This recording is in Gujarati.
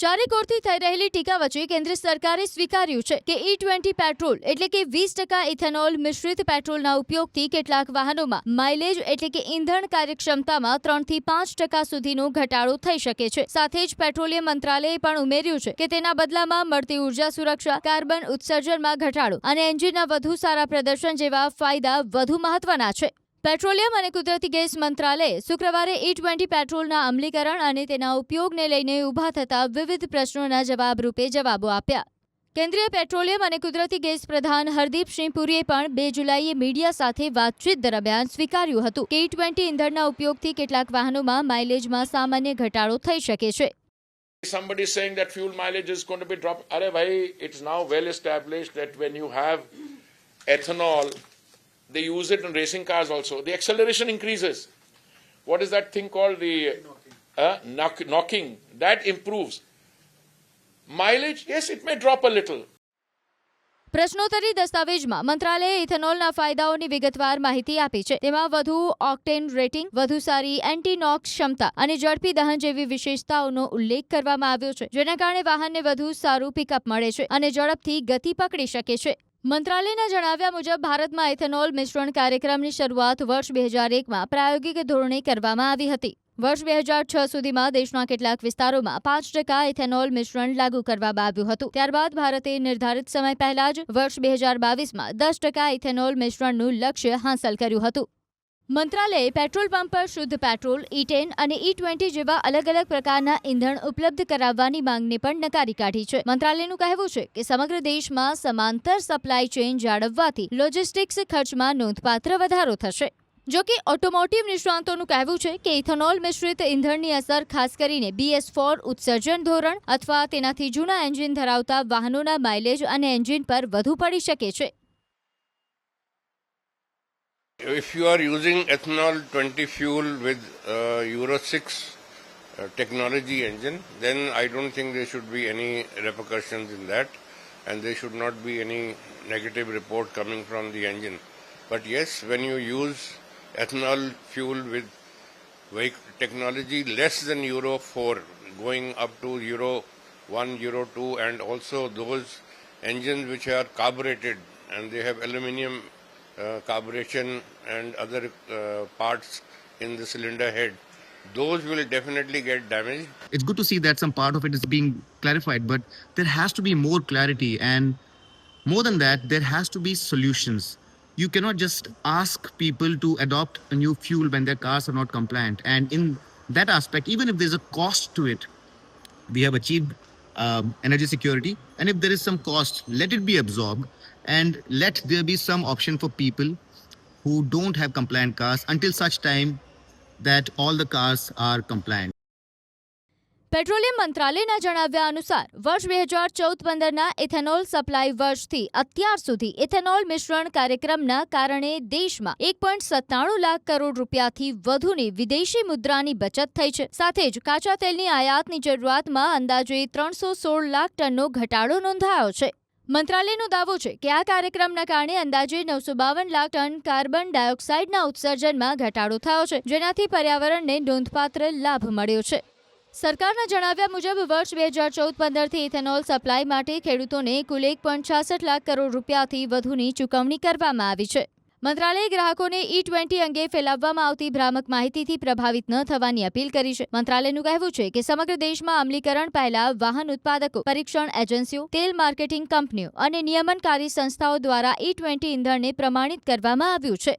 ચારેક ઓરથી થઈ રહેલી ટીકા વચ્ચે કેન્દ્ર સરકારે સ્વીકાર્યું છે કે E20 પેટ્રોલ એટલે કે 20% ઇથેનોલ મિશ્રિત પેટ્રોલના ઉપયોગથી કેટલાક વાહનોમાં માઇલેજ એટલે કે ઈંધણ કાર્યક્ષમતામાં 3 થી 5% સુધીનો ઘટાડો થઈ શકે છે। સાથે જ પેટ્રોલિયમ મંત્રાલયે પણ ઉમેર્યું છે કે તેના બદલામાં મળતી ઉર્જા સુરક્ષા, કાર્બન ઉત્સર્જનમાં ઘટાડો અને એન્જિનના વધુ સારા પ્રદર્શન જેવા ફાયદા વધુ મહત્વના છે। પેટ્રોલિયમ અને કુદરતી ગેસ મંત્રાલયે શુક્રવારે E20 પેટ્રોલના અમલીકરણ અને તેના ઉપયોગને લઈને ઊભા થતા વિવિધ પ્રશ્નોના જવાબ રૂપે જવાબો આપ્યા। કેન્દ્રીય પેટ્રોલિયમ અને કુદરતી ગેસ પ્રધાન હરદીપસિંહ પુરીએ પણ 2 જુલાઈએ મીડિયા સાથે વાતચીત દરમિયાન સ્વીકાર્યું હતું કે E20 ઈંધણના ઉપયોગથી કેટલાક વાહનોમાં માઇલેજમાં સામાન્ય ઘટાડો થઈ શકે છે। Somebody is saying that fuel mileage is going to be dropped. Arey bhai, it's now well established that when you have ethanol, they use it in racing cars also. The acceleration increases. What is that thing called? The knocking. That improves. Mileage, yes, it may drop a little. પ્રશ્નોત્તરી દસ્તાવેજમાં મંત્રાલયે ઇથેનોલના ફાયદાઓની વિગતવાર માહિતી આપી છે। તેમાં વધુ ઓક્ટેન રેટિંગ, વધુ સારી એન્ટી નોક્સ ક્ષમતા અને ઝડપી દહન જેવી વિશેષતાઓનો ઉલ્લેખ કરવામાં આવ્યો છે, જેના કારણે વાહનને વધુ સારું પિકઅપ મળે છે અને ઝડપથી ગતિ પકડી શકે છે। મંત્રાલયના જણાવ્યા મુજબ ભારતમાં ઇથેનોલ મિશ્રણ કાર્યક્રમની શરૂઆત વર્ષ 2001માં પ્રાયોગિક ધોરણે કરવામાં આવી હતી। વર્ષ 2006 સુધીમાં દેશના કેટલાક વિસ્તારોમાં 5% ઇથેનોલ મિશ્રણ લાગુ કરવામાં આવ્યું હતું। ત્યારબાદ ભારતે નિર્ધારિત સમય પહેલા જ વર્ષ 2022માં 10% ઇથેનોલ મિશ્રણનું લક્ષ્ય હાંસલ કર્યું હતું। મંત્રાલયે પેટ્રોલ પંપ પર શુદ્ધ પેટ્રોલ, E10 અને E20 જેવા અલગ અલગ પ્રકારના ઈંધણ ઉપલબ્ધ કરાવવાની માંગને પણ નકારી કાઢી છે। મંત્રાલયનું કહેવું છે કે સમગ્ર દેશમાં સમાંતર સપ્લાય ચેઇન જાળવવાથી લોજિસ્ટિક્સ ખર્ચમાં નોંધપાત્ર વધારો થશે। જો કે ઓટોમોટિવ નિષ્ણાતોનું કહેવું છે કે ઇથેનોલ મિશ્રિત ઈંધણની અસર ખાસ કરીને BS4 ઉત્સર્જન ધોરણ અથવા તેનાથી જૂના એન્જિન ધરાવતા વાહનોના માઇલેજ અને એન્જિન પર વધુ પડી શકે છે। If you are using ethanol 20 fuel with Euro 6 technology engine, then I don't think there should be any repercussions in that, and there should not be any negative report coming from the engine. But yes, when you use ethanol fuel with vehicle technology less than Euro 4, going up to Euro 1, Euro 2, and also those engines which are carbureted and they have aluminium carburation and other parts in the cylinder head, those will definitely get damaged. It's good to see that some part of it is being clarified, but there has to be more clarity, and more than that, there has to be solutions. You cannot just ask people to adopt a new fuel when their cars are not compliant, and in that aspect, even if there's a cost to it, we have achieved energy security, and if there is some cost, let it be absorbed, and let there be some option for people who don't have compliant cars until such time that all the cars are compliant. Petroleum મંત્રાલયના જણાવ્યા અનુસાર વર્ષ 2014-15ના ઇથેનોલ સપ્લાય વર્ષથી અત્યાર સુધી ઇથેનોલ મિશ્રણ કાર્યક્રમના કારણે દેશમાં 1.97 લાખ કરોડ રૂપિયાથી વધુની વિદેશી મુદ્રાની બચત થઈ છે। સાથે જ કાચા તેલની આયાતની જરૂરિયાતમાં અંદાજે 316 લાખ ટનનો ઘટાડો નોંધાયો છે। મંત્રાલયનો દાવો છે કે આ કાર્યક્રમના કારણે અંદાજે 952 લાખ ટન કાર્બન ડાયોક્સાઇડના ઉત્સર્જનમાં ઘટાડો થયો છે, જેનાથી પર્યાવરણને નોંધપાત્ર લાભ મળ્યો છે। સરકારના જણાવ્યા મુજબ વર્ષ 2014-15થી ઇથેનોલ સપ્લાય માટે ખેડૂતોને કુલ 1.66 લાખ કરોડ રૂપિયાથી વધુની ચૂકવણી કરવામાં આવી છે। મંત્રાલયે ગ્રાહકોને E20 અંગે ફેલાવવામાં આવતી ભ્રામક માહિતીથી પ્રભાવિત ન થવાની અપીલ કરી છે। મંત્રાલયનું કહેવું છે કે સમગ્ર દેશમાં અમલીકરણ પહેલા વાહન ઉત્પાદકો, પરીક્ષણ એજન્સીઓ, તેલ માર્કેટિંગ કંપનીઓ અને નિયમનકારી સંસ્થાઓ દ્વારા E20 ઈંધણને પ્રમાણિત કરવામાં આવ્યું છે।